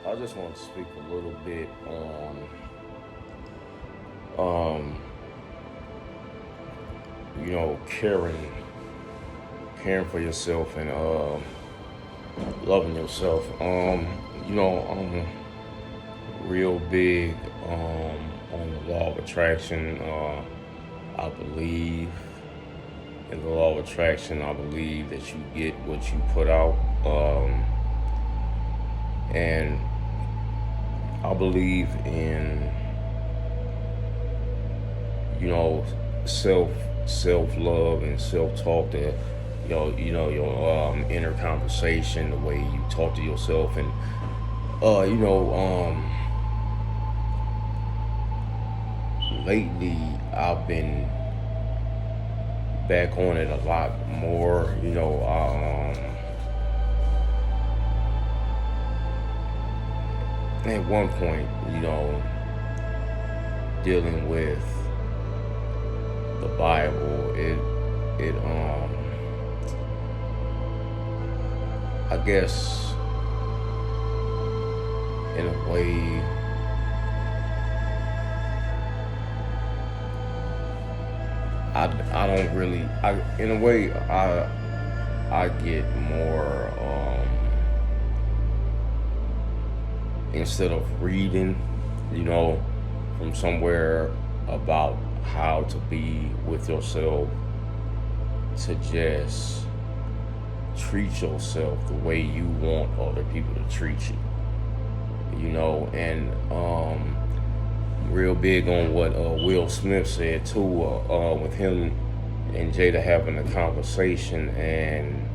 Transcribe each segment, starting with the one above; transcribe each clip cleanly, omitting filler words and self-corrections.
I just want to speak a little bit on, caring for yourself and loving yourself. I'm real big on the law of attraction. I believe in the law of attraction. I believe that you get what you put out, and I believe in you know self self love and self talk that your inner conversation, the way you talk to yourself, and uh you know um lately I've been back on it a lot more. At one point, dealing with the Bible, it I guess in a way I don't really I in a way I get more instead of reading, you know, from somewhere about how to be with yourself, to just treat yourself the way you want other people to treat you. And real big on what Will Smith said too, with him and Jada having a conversation, and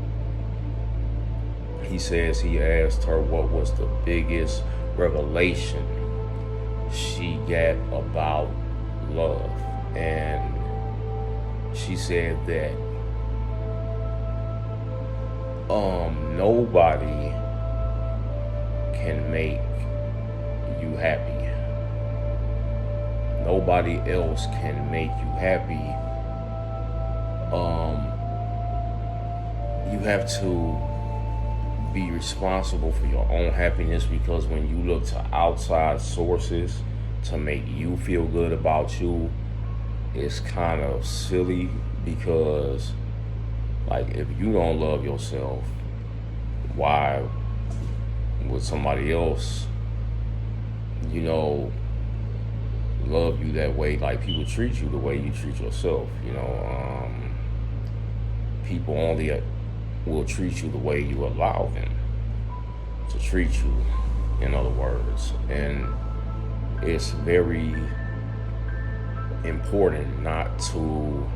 he says he asked her what was the biggest revelation she got about love, and she said that nobody can make you happy. Nobody else can make you happy. You have to be responsible for your own happiness, because when you look to outside sources to make you feel good about you, it's kind of silly, because like if you don't love yourself, why would somebody else, you know, love you that way? Like people treat you the way you treat yourself. People only will treat you the way you allow them to treat you, in other words. And it's very important not to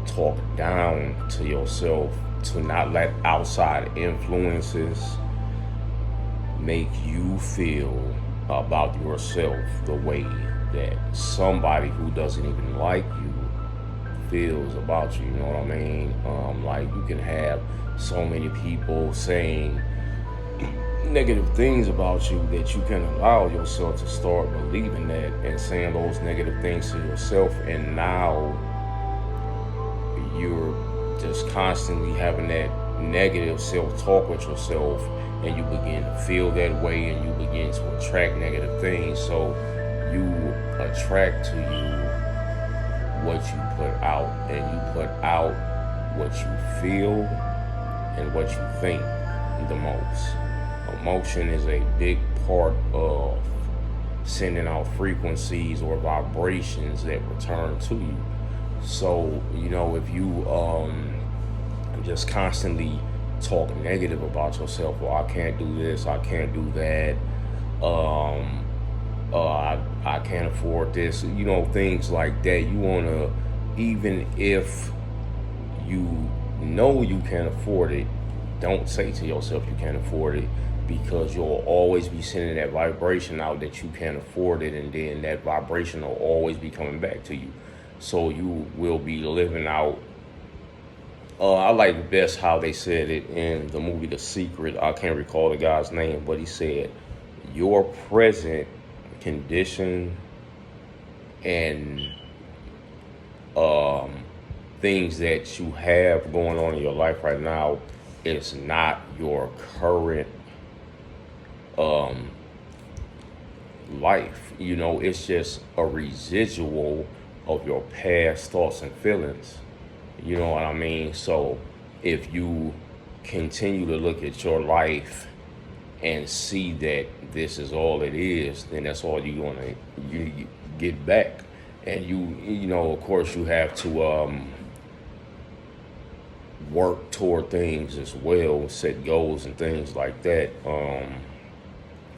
talk down to yourself, to not let outside influences make you feel about yourself the way that somebody who doesn't even like you feels about you. You know what I mean? Like you can have so many people saying negative things about you that you can allow yourself to start believing that and saying those negative things to yourself, and now you're just constantly having that negative self-talk with yourself, and you begin to feel that way, and you begin to attract negative things. So you attract to you what you put out, and you put out what you feel and what you think the most. Emotion is a big part of sending out frequencies or vibrations that return to you. So, if you just constantly talk negative about yourself, well, I can't do this, I can't do that, I can't afford this, things like that. You want to, even if you know you can't afford it, don't say to yourself you can't afford it, because you'll always be sending that vibration out that you can't afford it, and then that vibration will always be coming back to you. So you will be living out. I like best how they said it in the movie The Secret. I can't recall the guy's name, but he said, your present condition and things that you have going on in your life right now is not your current um, life. You know, it's just a residual of your past thoughts and feelings. You know what I mean? So if you continue to look at your life and see that this is all it is, then that's all you're gonna you get back. And you know, of course, you have to work toward things as well, set goals and things like that.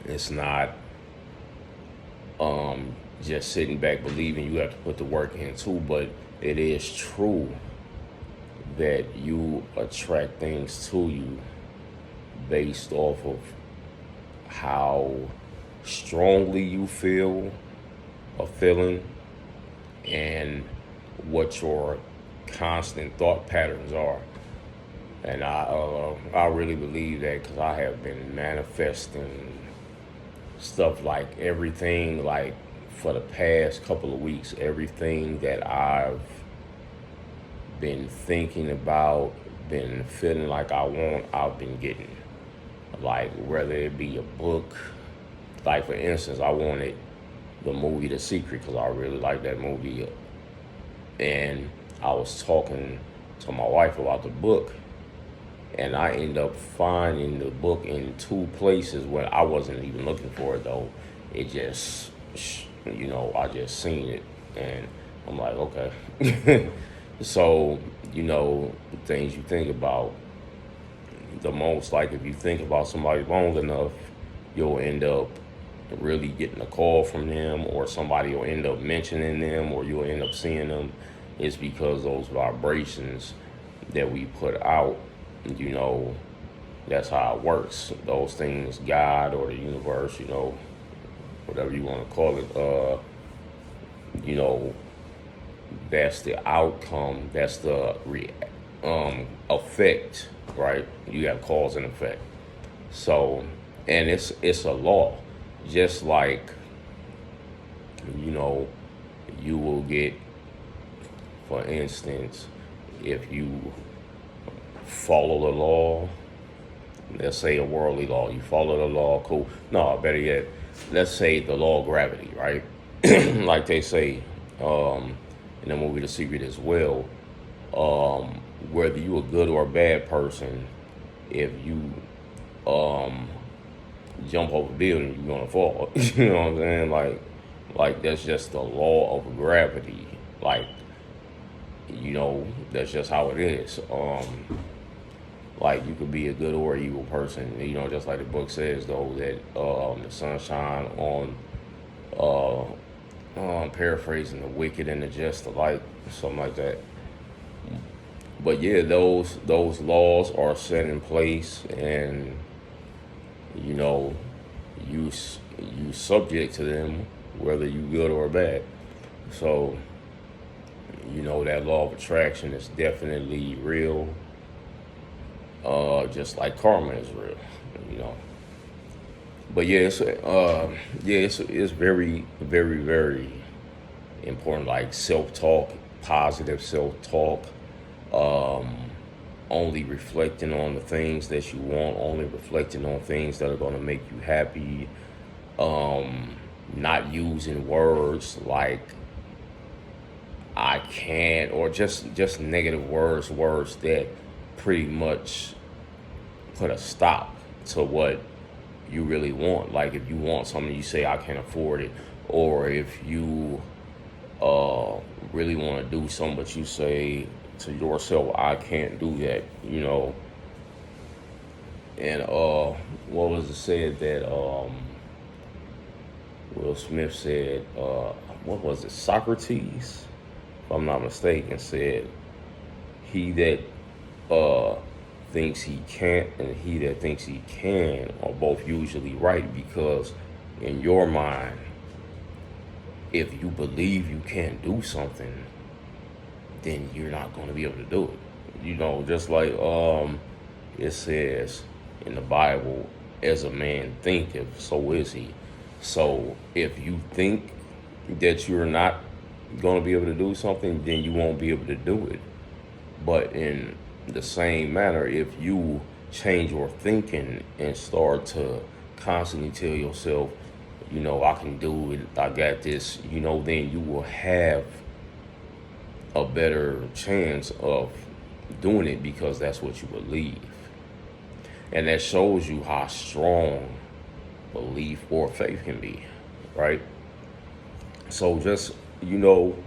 It's not just sitting back believing you have to put the work in too, but it is true that you attract things to you based off of how strongly you feel a feeling and what your constant thought patterns are. And I really believe that because I have been manifesting stuff like everything, like for the past couple of weeks, everything that I've been thinking about, been feeling like I want, I've been getting. Like whether it be a book, like for instance, I wanted the movie The Secret because I really like that movie, and I was talking to my wife about the book, and I ended up finding the book in two places where I wasn't even looking for it though. It just, you know, I just seen it, and I'm like, okay. So, you know, the things you think about the most, like if you think about somebody long enough, you'll end up really getting a call from them, or somebody will end up mentioning them, or you'll end up seeing them. It's because those vibrations that we put out, you know, that's how it works. Those things, God or the universe, you know, whatever you want to call it, you know, that's the outcome, that's the effect, right? You have cause and effect. So, and it's a law, just like, you know, you will get, for instance, if you follow the law, let's say a worldly law, you follow the law, cool. No, better yet, let's say the law of gravity, right? Like they say in the movie The Secret as well, whether you a good or a bad person, if you jump off a building, you're gonna fall. You know what I'm saying? Like that's just the law of gravity. Like, you know, that's just how it is. Like you could be a good or evil person, you know, just like the book says though, that the sunshine on paraphrasing, the wicked and the just alike, something like that. But yeah, those laws are set in place, and you know, you subject to them, whether you good or bad. So, you know, that law of attraction is definitely real. Just like karma is real, you know. But yeah, it's very, very, very important. Like self talk, positive self talk, only reflecting on the things that you want, only reflecting on things that are going to make you happy, not using words like I can't, or just negative words that pretty much put a stop to what you really want. Like if you want something, you say I can't afford it, or if you really want to do something, but you say to yourself, I can't do that, you know. And what was it said that Will Smith said, what was it, Socrates, if I'm not mistaken, said, he that thinks he can't and he that thinks he can are both usually right, because in your mind, if you believe you can't do something, then you're not going to be able to do it. You know, just like it says in the Bible, as a man thinketh, so is he. So if you think that you're not going to be able to do something, then you won't be able to do it. But in the same manner, if you change your thinking and start to constantly tell yourself, I can do it, I got this, then you will have a better chance of doing it because that's what you believe. And that shows you how strong belief or faith can be, right? So just, you know,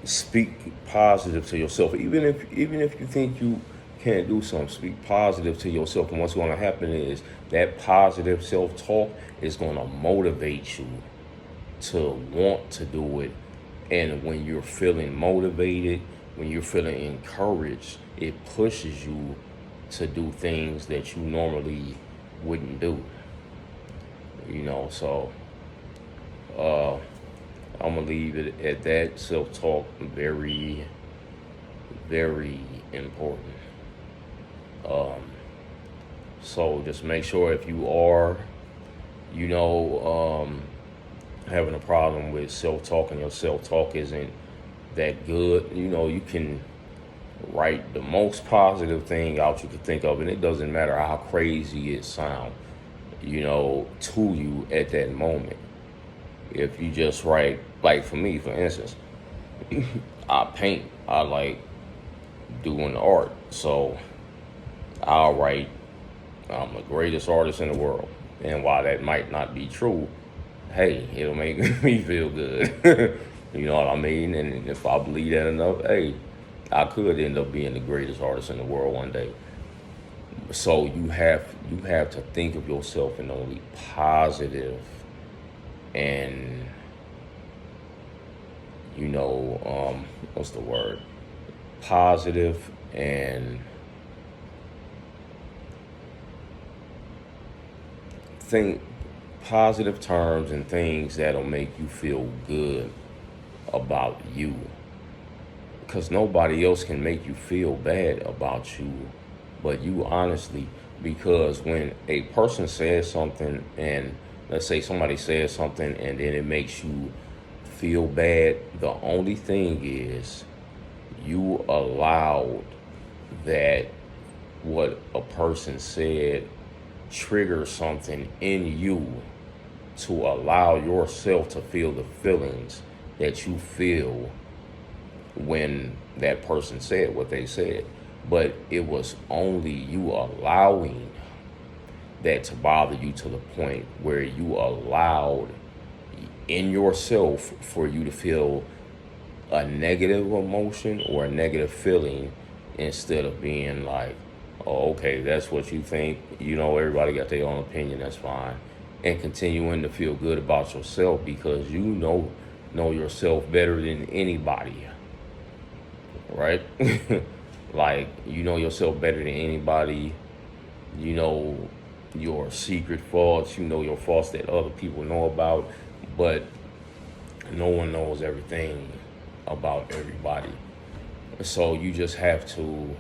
speak positive to yourself. Even if you think you can't do something, speak positive to yourself. And what's going to happen is that positive self-talk is going to motivate you to want to do it. And when you're feeling motivated, when you're feeling encouraged, it pushes you to do things that you normally wouldn't do. So I'm gonna leave it at that. Self-talk, very, very important. So just make sure if you are, having a problem with self-talk and your self-talk isn't that good, you can write the most positive thing out you could think of, and it doesn't matter how crazy it sounds, to you at that moment. If you just write, like for me, for instance, I paint, I like doing art, so I'll write, I'm the greatest artist in the world. And while that might not be true, hey, it'll make me feel good. You know what I mean? And if I believe that enough, hey, I could end up being the greatest artist in the world one day. So you have to think of yourself in only positive and what's the word? Positive and think positive terms and things that'll make you feel good about you. Because nobody else can make you feel bad about you but you, honestly. Because when a person says something, and let's say somebody says something and then it makes you feel bad, the only thing is you allowed that what a person said trigger something in you to allow yourself to feel the feelings that you feel when that person said what they said. But it was only you allowing that to bother you to the point where you allowed in yourself for you to feel a negative emotion or a negative feeling, instead of being like, oh, okay, that's what you think. Everybody got their own opinion. That's fine. And continuing to feel good about yourself because you know yourself better than anybody, right? Like, you know yourself better than anybody. You know your secret faults. You know your faults that other people know about. But no one knows everything about everybody. So you just have to,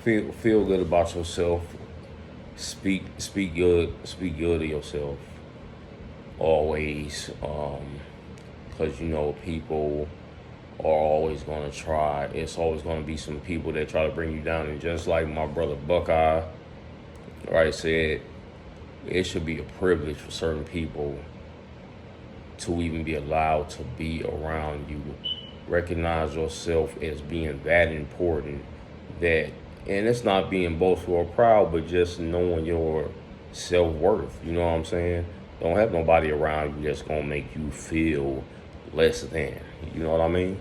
feel good about yourself. Speak good of yourself always. Because people are always going to try. It's always going to be some people that try to bring you down. And just like my brother Buckeye, right, said, it should be a privilege for certain people to even be allowed to be around you. Recognize yourself as being that important, that, and it's not being boastful or proud, but just knowing your self-worth. You know what I'm saying? Don't have nobody around you that's going to make you feel less than. You know what I mean?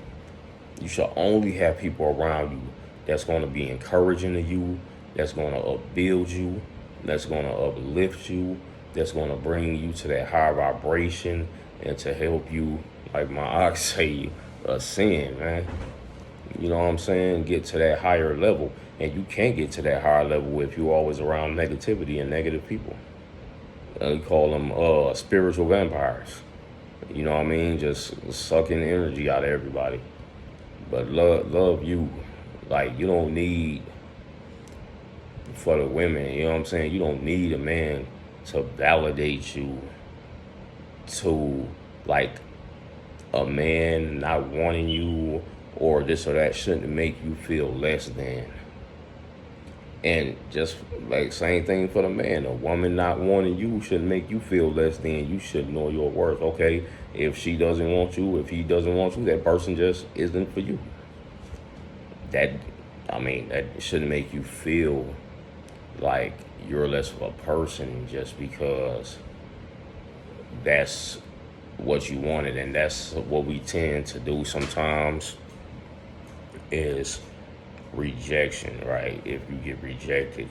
You should only have people around you that's going to be encouraging to you, that's going to upbuild you, that's going to uplift you, that's going to bring you to that higher vibration and to help you, like my ox say, ascend, man. You know what I'm saying? Get to that higher level. And you can't get to that higher level if you're always around negativity and negative people. We call them spiritual vampires. You know what I mean? Just sucking energy out of everybody. But love you. Like, you don't need, for the women, you know what I'm saying? You don't need a man to validate you, to, like, a man not wanting you or this or that shouldn't make you feel less than. And just like same thing for the man. A woman not wanting you shouldn't make you feel less than. You should know your worth. Okay, if she doesn't want you, if he doesn't want you, that person just isn't for you. That, I mean, that shouldn't make you feel like you're less of a person just because that's what you wanted. And that's what we tend to do sometimes, is rejection, right? If you get rejected,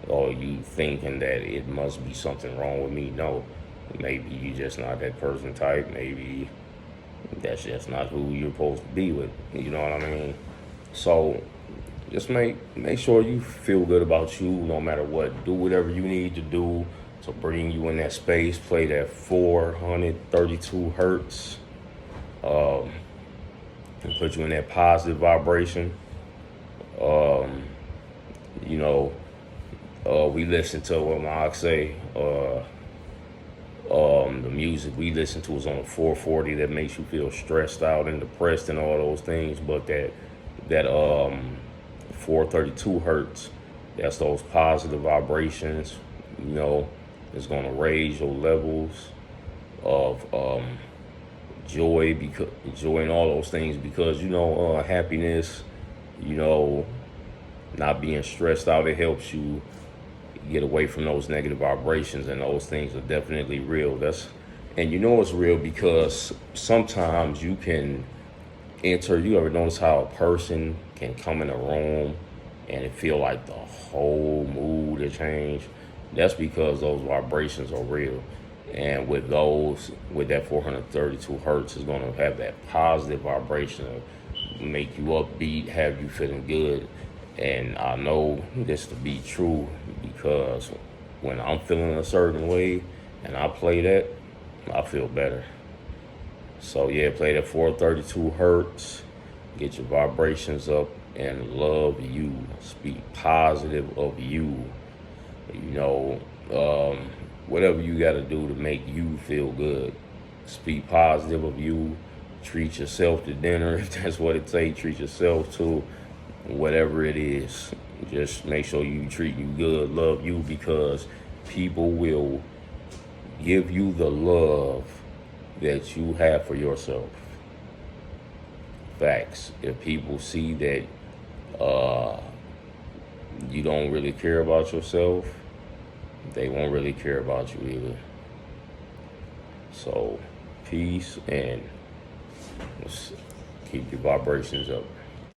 or you thinking that it must be something wrong with me. No, maybe you just not that person type. Maybe that's just not who you're supposed to be with. You know what I mean? So just make sure you feel good about you no matter what. Do whatever you need to do to bring you in that space. Play that 432 hertz, and put you in that positive vibration. You know, we listen to what Mark say. The music we listen to is on a 440 that makes you feel stressed out and depressed and all those things. But that 432 hertz, that's those positive vibrations. You know, it's gonna raise your levels of joy, because joy and all those things, because you know, happiness, you know, not being stressed out, it helps you get away from those negative vibrations, and those things are definitely real. And you know it's real because sometimes you can you ever notice how a person can come in a room and it feel like the whole mood has changed? That's because those vibrations are real. And with that 432 hertz is going to have that positive vibration of make you upbeat, have you feeling good. And I know this to be true because when I'm feeling a certain way and I play that, I feel better. So yeah, play that 432 hertz, get your vibrations up, and love you. Speak positive of you. You know, whatever you got to do to make you feel good. Speak positive of you. Treat yourself to dinner if that's what it takes. Treat yourself to whatever it is. Just make sure you treat you good, love you, because people will give you the love that you have for yourself. Facts. If people see that you don't really care about yourself, they won't really care about you either. So, peace, and let's keep your vibrations up.